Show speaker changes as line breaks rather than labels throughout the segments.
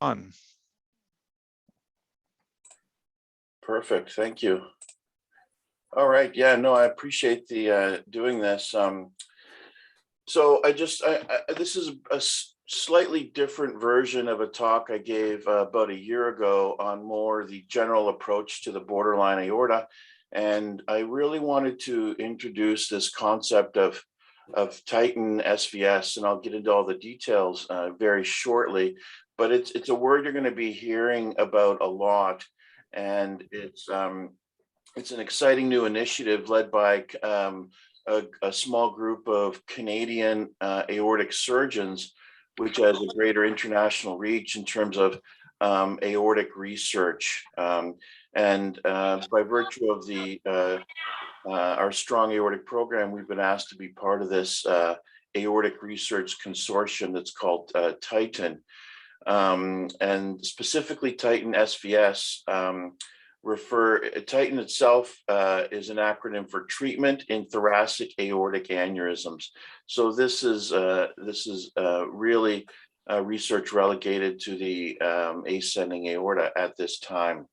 on.
Perfect, thank you. All right, yeah, no, I appreciate the doing this. So this is a slightly different version of a talk I gave about a year ago on more the general approach to the borderline aorta. And I really wanted to introduce this concept of Titan SVS, and I'll get into all the details very shortly. But it's a word you're going to be hearing about a lot, and it's an exciting new initiative led by a small group of Canadian aortic surgeons, which has a greater international reach in terms of aortic research. And by virtue of our strong aortic program, we've been asked to be part of this aortic research consortium that's called Titan. And specifically Titan SVS, Titan itself is an acronym for Treatment in Thoracic Aortic Aneurysms. So this is really research relegated to the ascending aorta at this time.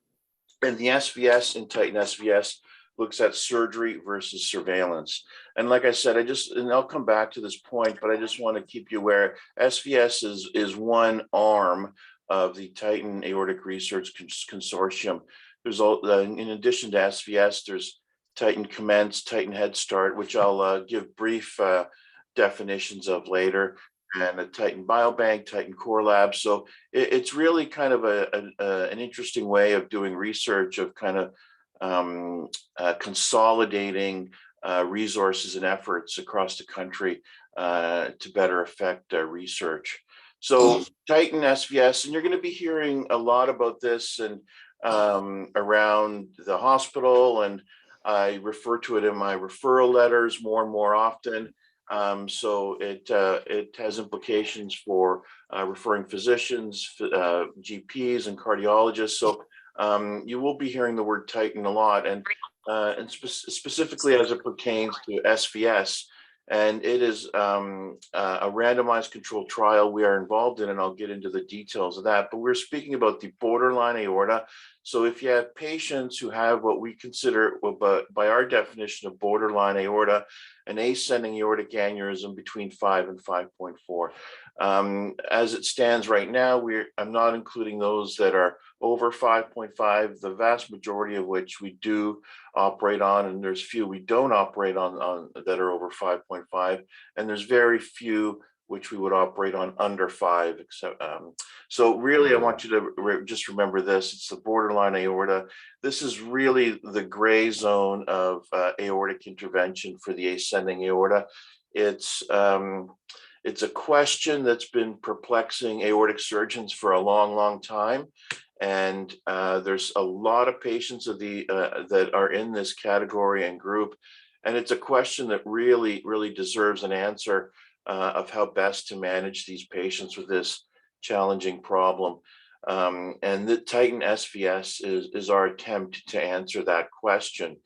And the SVS in Titan SVS looks at surgery versus surveillance. And like I said, and I'll come back to this point, but I just want to keep you aware, SVS is one arm of the Titan Aortic Research Consortium. There's in addition to SVS, there's Titan Commence, Titan Head Start, which I'll give brief definitions of later, and a Titan Biobank, Titan Core Lab. So it's really kind of an interesting way of doing research, of kind of consolidating resources and efforts across the country to better affect research. So Titan SVS, and you're going to be hearing a lot about this and around the hospital, and I refer to it in my referral letters more and more often. So it has implications for referring physicians, GPs, and cardiologists. So you will be hearing the word Titan a lot, and specifically as it pertains to SVS. And it is a randomized controlled trial we are involved in, and I'll get into the details of that. But we're speaking about the borderline aorta. So if you have patients who have what we consider, by our definition of borderline aorta, an ascending aortic aneurysm between 5 and 5.4. As it stands right now, I'm not including those that are over 5.5, the vast majority of which we do operate on, and there's few we don't operate on that are over 5.5, and there's very few which we would operate on under 5. Except, so really, I want you to just remember this: it's the borderline aorta. This is really the gray zone of aortic intervention for the ascending aorta. It's a question that's been perplexing aortic surgeons for a long, long time. And there's a lot of patients that are in this category and group. And it's a question that really, really deserves an answer of how best to manage these patients with this challenging problem. And the Titan SVS is our attempt to answer that question.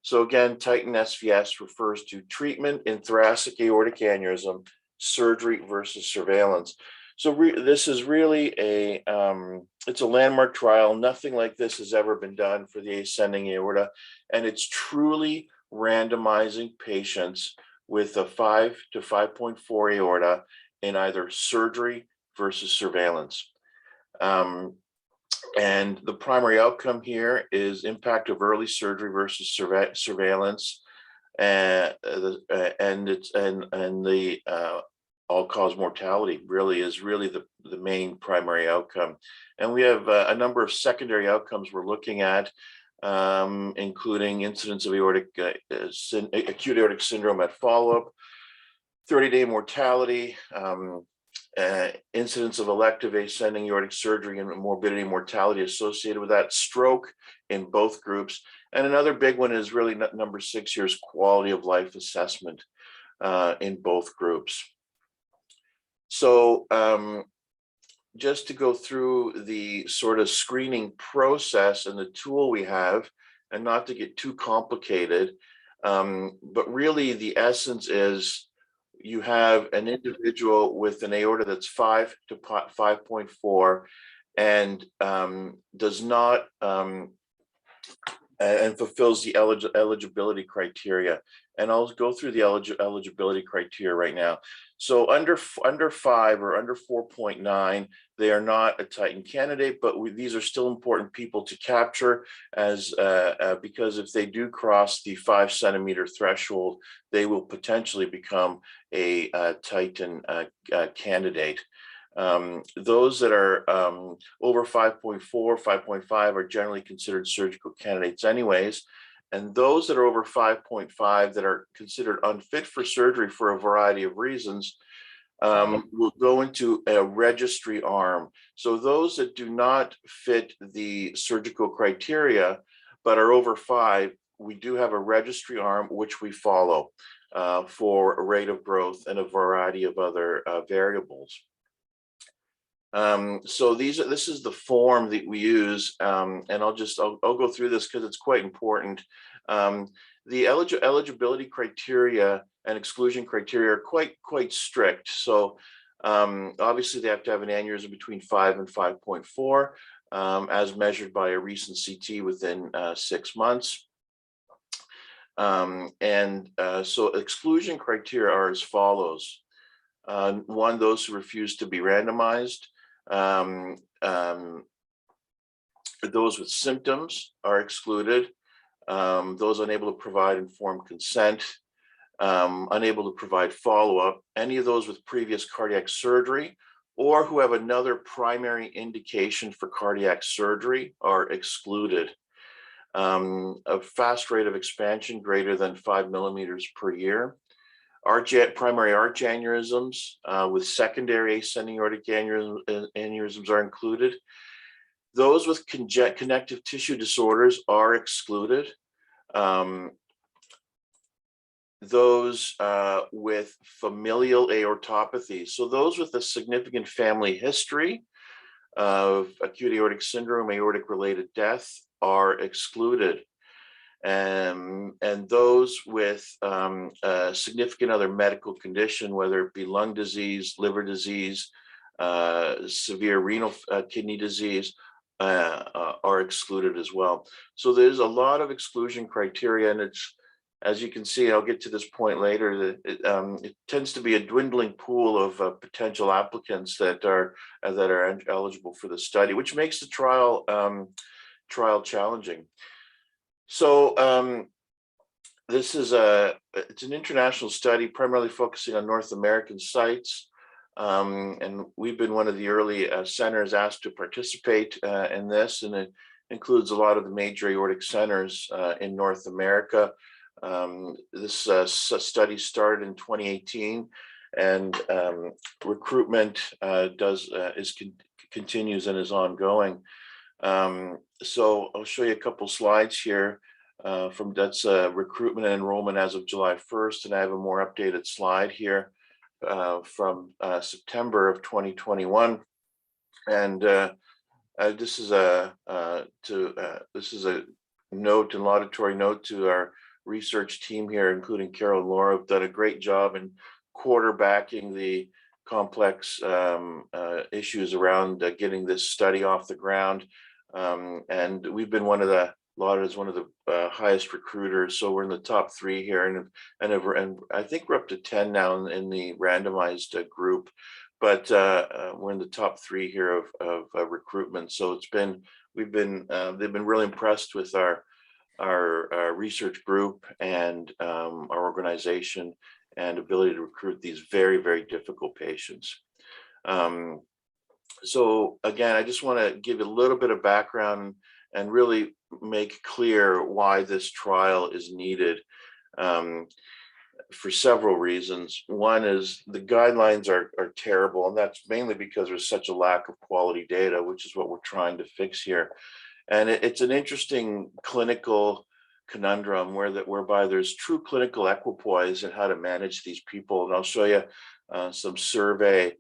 So again, Titan SVS refers to treatment in thoracic aortic aneurysm, surgery versus surveillance. So this is really it's a landmark trial. Nothing like this has ever been done for the ascending aorta, and it's truly randomizing patients with a 5 to 5.4 aorta in either surgery versus surveillance. And the primary outcome here is impact of early surgery versus surveillance, and the all-cause mortality is really the main primary outcome. And we have a number of secondary outcomes we're looking at, including incidence of acute aortic syndrome at follow-up, 30-day mortality, incidence of elective ascending aortic surgery and morbidity and mortality associated with that, stroke in both groups. And another big one is really number 6 here is quality of life assessment in both groups. So just to go through the sort of screening process and the tool we have, and not to get too complicated, but really the essence is you have an individual with an aorta that's 5 to 5.4, and does not and fulfills the eligibility criteria. And I'll go through the eligibility criteria right now. So under 5 or under 4.9, they are not a Titan candidate, but these are still important people to capture as because if they do cross the 5 centimeter threshold, they will potentially become a Titan candidate. Those that are over 5.4, 5.5 are generally considered surgical candidates anyways. And those that are over 5.5 that are considered unfit for surgery for a variety of reasons will go into a registry arm. So those that do not fit the surgical criteria, but are over 5, we do have a registry arm, which we follow for a rate of growth and a variety of other variables. So this is the form that we use, and I'll go through this because it's quite important. The eligibility criteria and exclusion criteria are quite strict. So obviously they have to have an aneurysm between 5 and 5.4, as measured by a recent CT within 6 months. So exclusion criteria are as follows. 1, those who refuse to be randomized. Those with symptoms are excluded. Those unable to provide informed consent, unable to provide follow-up, any of those with previous cardiac surgery, or who have another primary indication for cardiac surgery are excluded. A fast rate of expansion greater than 5 millimeters per year. Primary arch aneurysms with secondary ascending aortic aneurysms are included. Those with connective tissue disorders are excluded. Those with familial aortopathy, so those with a significant family history of acute aortic syndrome, aortic related death are excluded. And those with a significant other medical condition, whether it be lung disease, liver disease, severe renal kidney disease, are excluded as well. So there's a lot of exclusion criteria, and it's, as you can see, I'll get to this point later, that it tends to be a dwindling pool of potential applicants that are eligible for the study, which makes the trial challenging. So this is it's an international study primarily focusing on North American sites. And we've been one of the early centers asked to participate in this, and it includes a lot of the major aortic centers in North America. This study started in 2018, and recruitment continues and is ongoing. So I'll show you a couple slides here from that's recruitment and enrollment as of July 1st, and I have a more updated slide here from September of 2021, and this is a note and laudatory note to our research team here, including Carol and Laura, have done a great job in quarterbacking the complex issues around getting this study off the ground. And we've been lauded as one of the highest recruiters. So we're in the top 3 here, and I think we're up to 10 now in the randomized group, but we're in the top 3 here of recruitment. So they've been really impressed with our research group and our organization and ability to recruit these very, very difficult patients. So again, I just want to give a little bit of background and really make clear why this trial is needed for several reasons. One is the guidelines are terrible, and that's mainly because there's such a lack of quality data, which is what we're trying to fix here. And it's an interesting clinical conundrum whereby there's true clinical equipoise in how to manage these people. And I'll show you some survey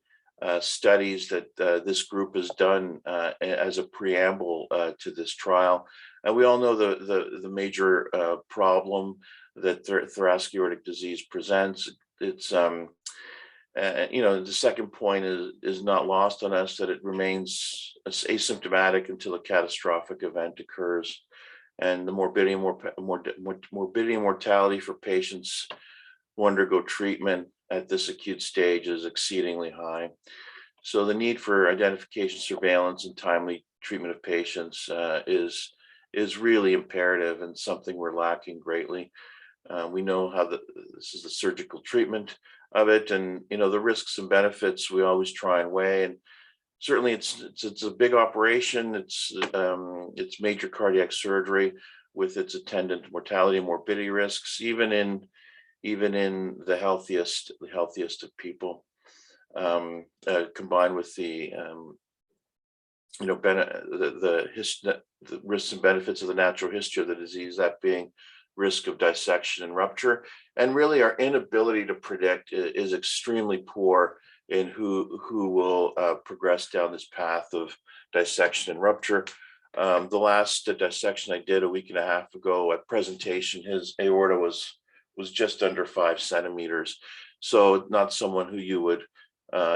studies that this group has done as a preamble to this trial. And we all know the major problem that thoracic aortic disease presents. It's The second point is not lost on us, that it remains asymptomatic until a catastrophic event occurs, and the morbidity and mortality for patients who undergo treatment at this acute stage is exceedingly high. So the need for identification, surveillance, and timely treatment of patients is really imperative, and something we're lacking greatly. We know how this is the surgical treatment of it, and the risks and benefits we always try and weigh. And certainly, it's a big operation. It's major cardiac surgery with its attendant mortality and morbidity risks, even in the healthiest of people. Combined with the risks and benefits of the natural history of the disease, that being risk of dissection and rupture, and really our inability to predict is extremely poor in who will progress down this path of dissection and rupture. The last dissection I did a week and a half ago at presentation, his aorta was just under 5 centimeters, so not someone who you would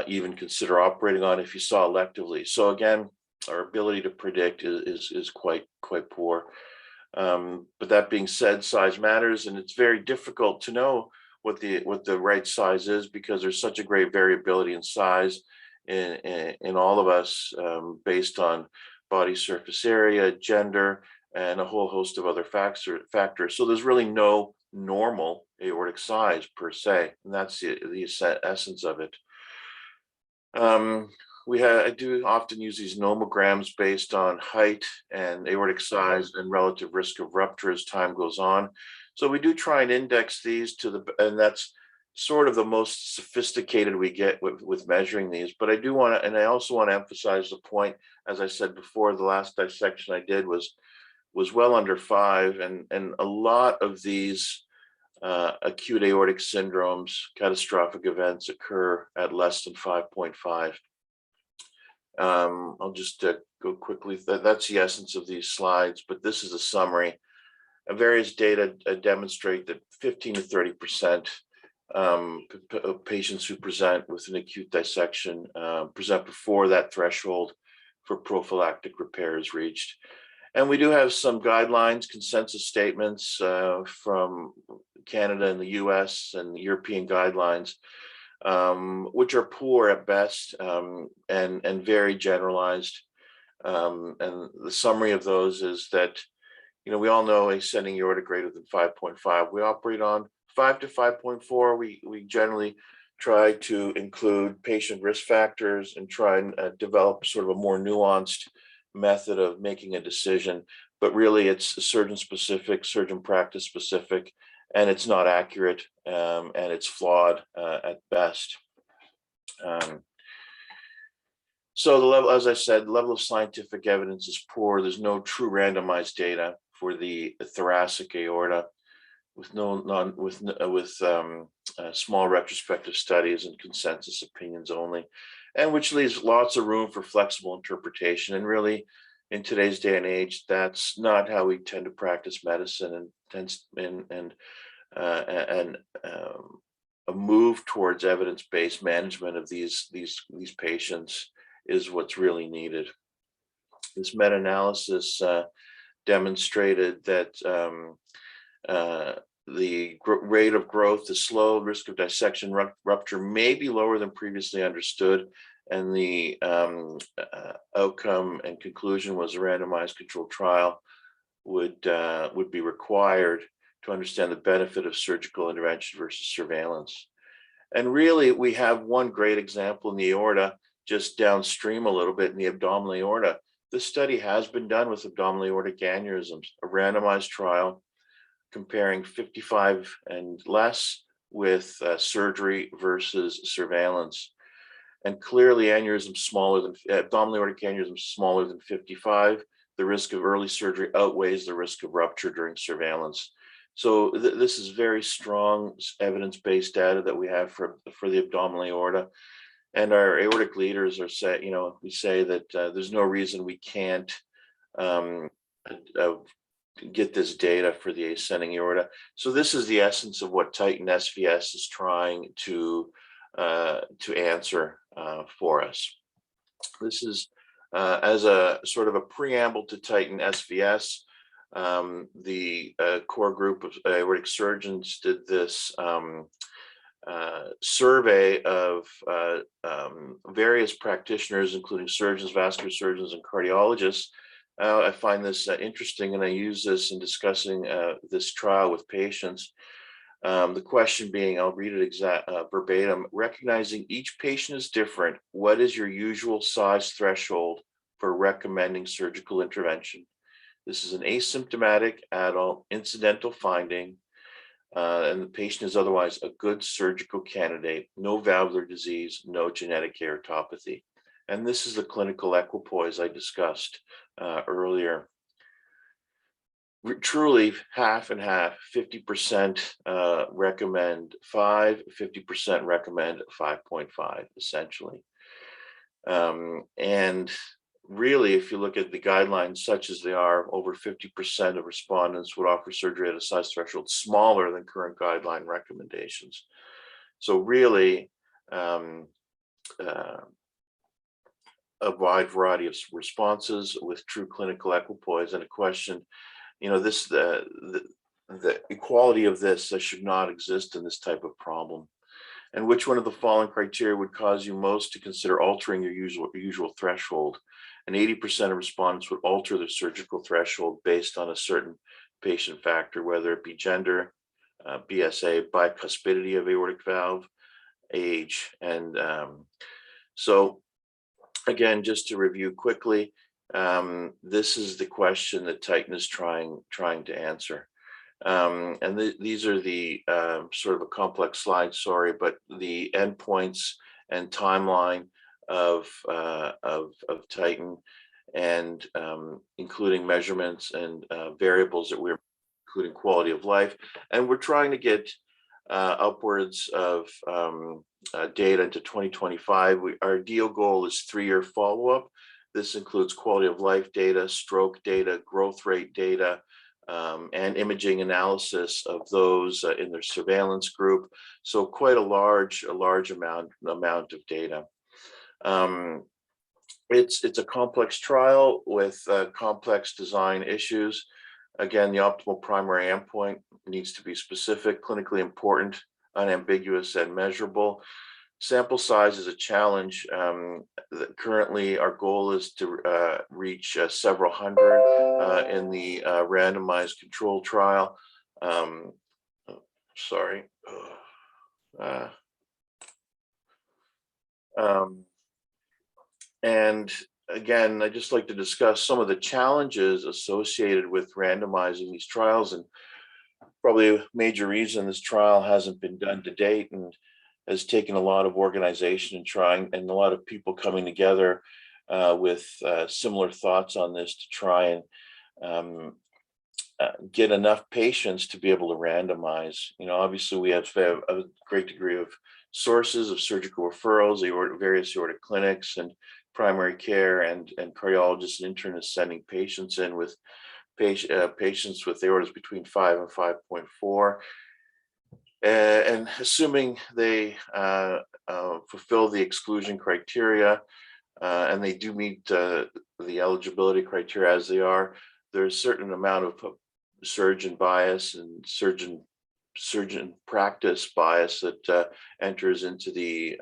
even consider operating on if you saw electively. So again, our ability to predict is quite poor. But that being said, size matters, and it's very difficult to know what the right size is, because there's such a great variability in size in all of us, based on body surface area, gender, and a whole host of other factors. So there's really no normal aortic size per se, and that's the essence of it. I do often use these nomograms based on height and aortic size and relative risk of rupture as time goes on. So we do try and index these and that's sort of the most sophisticated we get with measuring these. But I also want to emphasize the point, as I said before, the last dissection I did was well under 5, and a lot of these acute aortic syndromes, catastrophic events, occur at less than 5.5. I'll just go quickly. That's the essence of these slides, but this is a summary. Various data demonstrate that 15 to 30% of patients who present with an acute dissection present before that threshold for prophylactic repair is reached. And we do have some guidelines, consensus statements from Canada and the US and the European guidelines, which are poor at best, and very generalized. And the summary of those is that, we all know ascending aorta greater than 5.5. We operate on 5 to 5.4. We generally try to include patient risk factors and try and develop sort of a more nuanced method of making a decision. But really, it's surgeon specific, surgeon practice specific, and it's not accurate, and it's flawed at best. So the level, as I said, the level of scientific evidence is poor. There's no true randomized data for the thoracic aorta, with small retrospective studies and consensus opinions only, and which leaves lots of room for flexible interpretation. And really, in today's day and age, that's not how we tend to practice medicine, and a move towards evidence-based management of these patients is what's really needed. This meta-analysis demonstrated that the rate of growth is slow, risk of dissection rupture may be lower than previously understood, and the outcome and conclusion was a randomized controlled trial would be required to understand the benefit of surgical intervention versus surveillance. And really, we have one great example in the aorta, just downstream a little bit in the abdominal aorta. This study has been done with abdominal aortic aneurysms, a randomized trial comparing 55 and less with surgery versus surveillance. And clearly, abdominal aortic aneurysms smaller than 55, the risk of early surgery outweighs the risk of rupture during surveillance. So this is very strong evidence-based data that we have for the abdominal aorta. And our aortic leaders we say that there's no reason we can't get this data for the ascending aorta. So this is the essence of what Titan SVS is trying to to answer for us. This is as a sort of a preamble to Titan SVS. The core group of aortic surgeons did this survey of various practitioners, including surgeons, vascular surgeons, and cardiologists. I find this interesting, and I use this in discussing this trial with patients. The question being, I'll read it verbatim: recognizing each patient is different, what is your usual size threshold for recommending surgical intervention? This is an asymptomatic adult incidental finding, and the patient is otherwise a good surgical candidate, no valvular disease, no genetic aortopathy. And this is the clinical equipoise I discussed earlier. Truly half and half, 50% recommend 5, 50% recommend 5.5, essentially. And really, if you look at the guidelines such as they are, over 50% of respondents would offer surgery at a size threshold smaller than current guideline recommendations. So really, a wide variety of responses with true clinical equipoise, and a question, this the equality of this should not exist in this type of problem. And which one of the following criteria would cause you most to consider altering your usual threshold? And 80% of respondents would alter their surgical threshold based on a certain patient factor, whether it be gender, BSA, bicuspidity of aortic valve, age. And so again, just to review quickly, this is the question that Titan is trying to answer. And these are the sort of a complex slide, sorry, but the endpoints and timeline of Titan, and including measurements and variables that we're including quality of life. And we're trying to get upwards of data into 2025. Our ideal goal is 3-year follow-up. This includes quality of life data, stroke data, growth rate data, and imaging analysis of those in their surveillance group. So quite a large amount of data. It's a complex trial with complex design issues. Again, the optimal primary endpoint needs to be specific, clinically important, unambiguous, and measurable. Sample size is a challenge. Currently, our goal is to reach several hundred in the randomized control trial. And again, I'd just like to discuss some of the challenges associated with randomizing these trials, and probably a major reason this trial hasn't been done to date, and has taken a lot of organization and a lot of people coming together with similar thoughts on this to try and get enough patients to be able to randomize. Obviously we have a great degree of sources of surgical referrals, various aortic clinics and primary care, and cardiologists and internists sending patients in with patients with aortas between 5 and 5.4. And assuming they fulfill the exclusion criteria and they do meet the eligibility criteria as they are, there's a certain amount of surgeon bias and surgeon practice bias that enters into the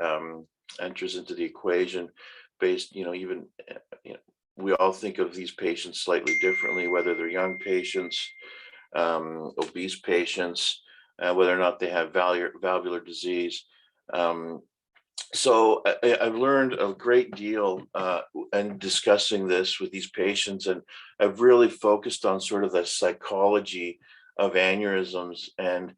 equation. Based, we all think of these patients slightly differently, whether they're young patients, obese patients, whether or not they have valvular disease. So I've learned a great deal in discussing this with these patients, and I've really focused on sort of the psychology of aneurysms. And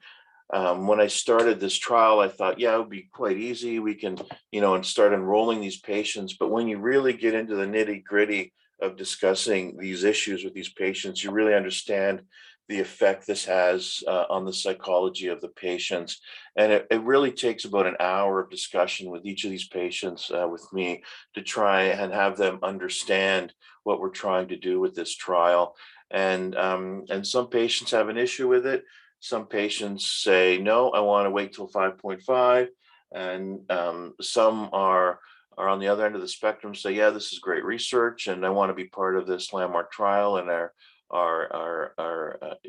when I started this trial, I thought, yeah, it would be quite easy. We can, and start enrolling these patients. But when you really get into the nitty-gritty of discussing these issues with these patients, you really understand the effect this has on the psychology of the patients. And it really takes about an hour of discussion with each of these patients with me to try and have them understand what we're trying to do with this trial. And some patients have an issue with it. Some patients say, no, I want to wait till 5.5. And some are on the other end of the spectrum, say, yeah, this is great research, and I want to be part of this landmark trial, and are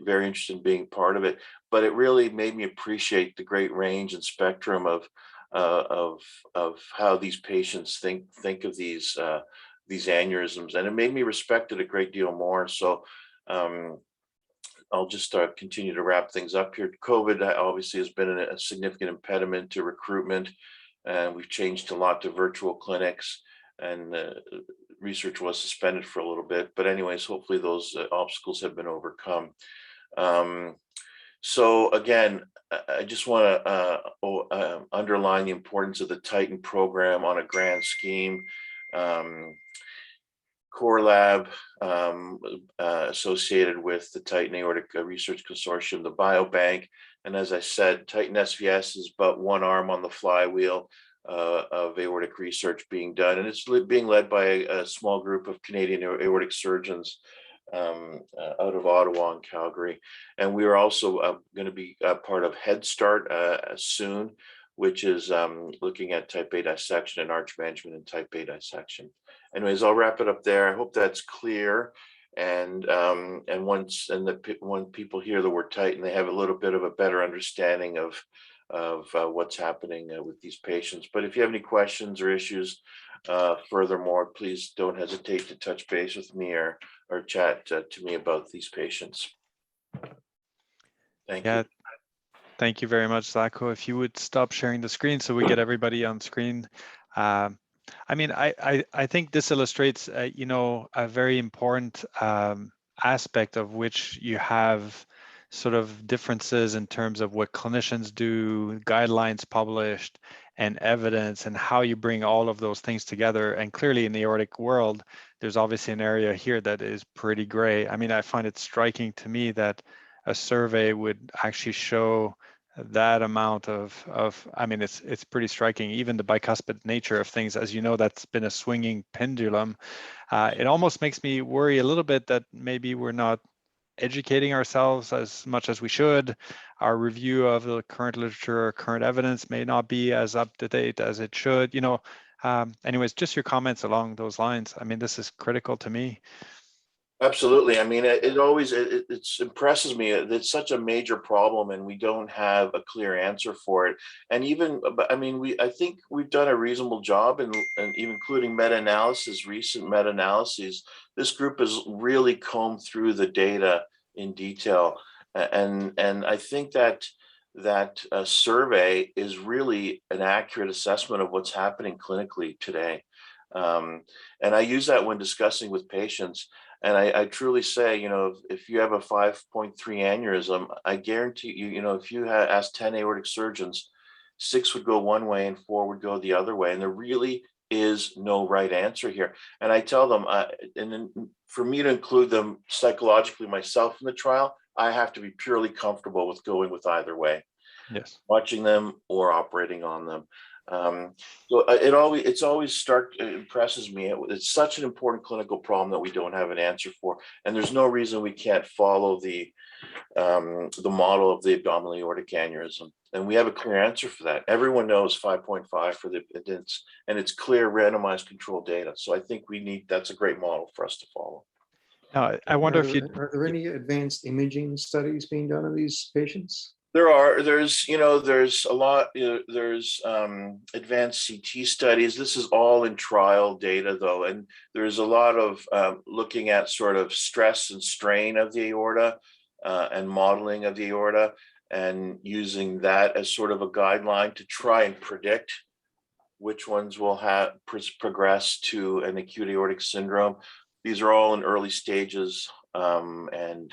very interested in being part of it. But it really made me appreciate the great range and spectrum uh, of of how these patients think of these aneurysms, and it made me respect it a great deal more. So um, I'll just continue to wrap things up here. COVID obviously has been a significant impediment to recruitment, and we've changed a lot to virtual clinics, and research was suspended for a little bit. But anyways, hopefully those obstacles have been overcome. Um, so again, I just want to underline the importance of the Titan program on a grand scheme. Um, Core Lab associated with the Titan Aortic Research Consortium, the Biobank. And as I said, Titan SVS is but one arm on the flywheel of aortic research being done. And it's being led by a small group of Canadian aortic surgeons out of Ottawa and Calgary. And we are also going to be part of Head Start soon, which is looking at type A dissection and arch management in type A dissection. Anyways, I'll wrap it up there. I hope that's clear. And when people hear the word Titan, they have a little bit of a better understanding of what's happening with these patients. But if you have any questions or issues, furthermore, please don't hesitate to touch base with me or chat to me about these patients. Thank you.
Thank you very much, Zlatko. If you would stop sharing the screen so we get everybody on screen. I mean, I think this illustrates, you know, a very important aspect of which you have sort of differences in terms of what clinicians do, guidelines published, and evidence, and how you bring all of those things together. And clearly in the aortic world, there's obviously an area here that is pretty gray. I mean, I find it striking to me that a survey would actually show that amount of I mean, it's pretty striking, even the bicuspid nature of things. As you know, that's been a swinging pendulum. It almost makes me worry a little bit that maybe we're not educating ourselves as much as we should. Our review of the current literature or current evidence may not be as up to date as it should, you know. Anyways, just your comments along those lines. I mean, this is critical to me.
Absolutely. I mean, it always impresses me. It's such a major problem, and we don't have a clear answer for it. And even, I mean, I think we've done a reasonable job, and even including meta-analysis, recent meta-analyses. This group has really combed through the data in detail, and I think that survey is really an accurate assessment of what's happening clinically today. And I use that when discussing with patients. And I truly say, you know, if you have a 5.3 aneurysm, I guarantee you, you know, if you ask 10 aortic surgeons, 6 would go one way and 4 would go the other way. And there really is no right answer here. And I tell them, and then for me to include them psychologically myself in the trial, I have to be purely comfortable with going with either way.
Yes.
Watching them or operating on them. So it always impresses me. It's such an important clinical problem that we don't have an answer for, and there's no reason we can't follow the model of the abdominal aortic aneurysm, and we have a clear answer for that. Everyone knows 5.5 for the evidence, and it's clear randomized control data. So I think that's a great model for us to follow.
Now, I wonder if you
are there any advanced imaging studies being done on these patients?
There's a lot, there's advanced CT studies. This is all in trial data though. And there's a lot of looking at sort of stress and strain of the aorta and modeling of the aorta, and using that as sort of a guideline to try and predict which ones will progress to an acute aortic syndrome. These are all in early stages, and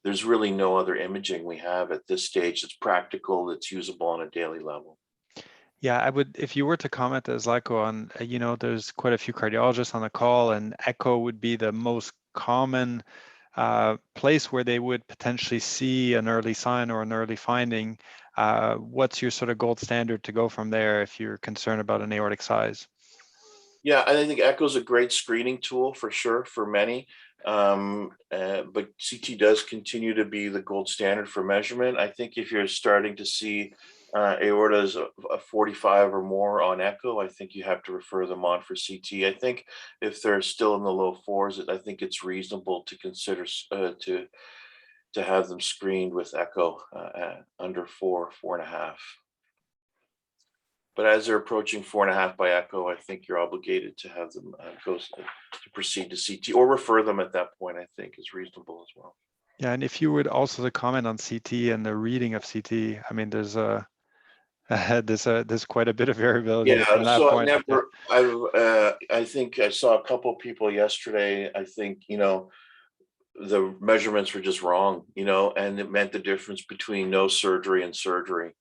there's really no other imaging we have at this stage that's practical, that's usable on a daily level.
Yeah, I would, if you were to comment as Zlatko on, you know, there's quite a few cardiologists on the call, and echo would be the most common place where they would potentially see an early sign or an early finding. What's your sort of gold standard to go from there if you're concerned about an aortic size?
Yeah, I think echo is a great screening tool for sure for many. But CT does continue to be the gold standard for measurement. I think if you're starting to see aorta is a 45 or more on echo, I think you have to refer them on for CT. I think if they're still in the low 4s, I think it's reasonable to consider to have them screened with echo under 4.5. But as they're approaching 4.5 by echo, I think you're obligated to have them to proceed to CT or refer them at that point, I think is reasonable as well.
Yeah, and if you would also comment on CT and the reading of CT, I mean, there's quite a bit of variability
Yeah,
from that
so
point.
I think I saw a couple of people yesterday. I think, you know, the measurements were just wrong, you know, and it meant the difference between no surgery and surgery.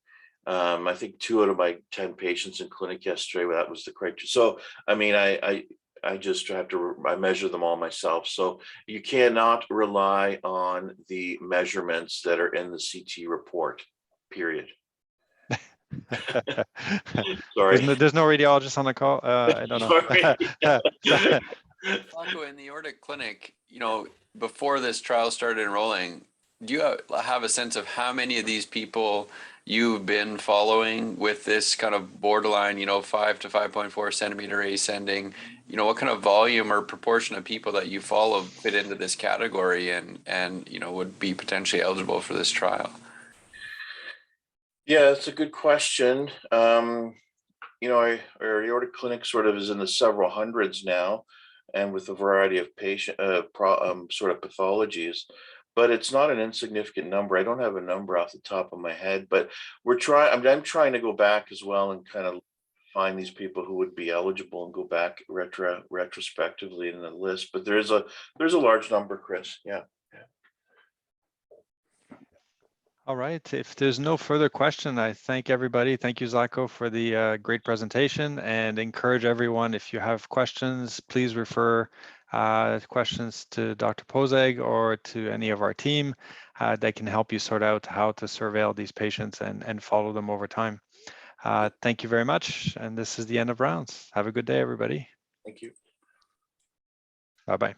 I think 2 out of my 10 patients in clinic yesterday, that was the criteria. So, I mean, I just have to, I measure them all myself. So you cannot rely on the measurements that are in the CT report, period. Sorry.
There's no radiologist on the call. I don't know.
Marco, in the aortic clinic, you know, before this trial started enrolling, do you have a sense of how many of these people you've been following with this kind of borderline, you know, 5 to 5.4 centimeter ascending? You know, what kind of volume or proportion of people that you follow fit into this category and you know, would be potentially eligible for this trial?
Yeah, that's a good question. You know, our aortic clinic sort of is in the several hundreds now, and with a variety of patient sort of pathologies, but it's not an insignificant number. I don't have a number off the top of my head, but we're trying. I'm trying to go back as well and kind of find these people who would be eligible and go back retrospectively in the list. But there's a large number, Chris. Yeah.
All right. If there's no further question, I thank everybody. Thank you, Zlatko, for the great presentation, and encourage everyone, if you have questions, please refer questions to Dr. Pozeg or to any of our team that can help you sort out how to surveil these patients and follow them over time. Thank you very much. And this is the end of rounds. Have a good day, everybody.
Thank you.
Bye-bye.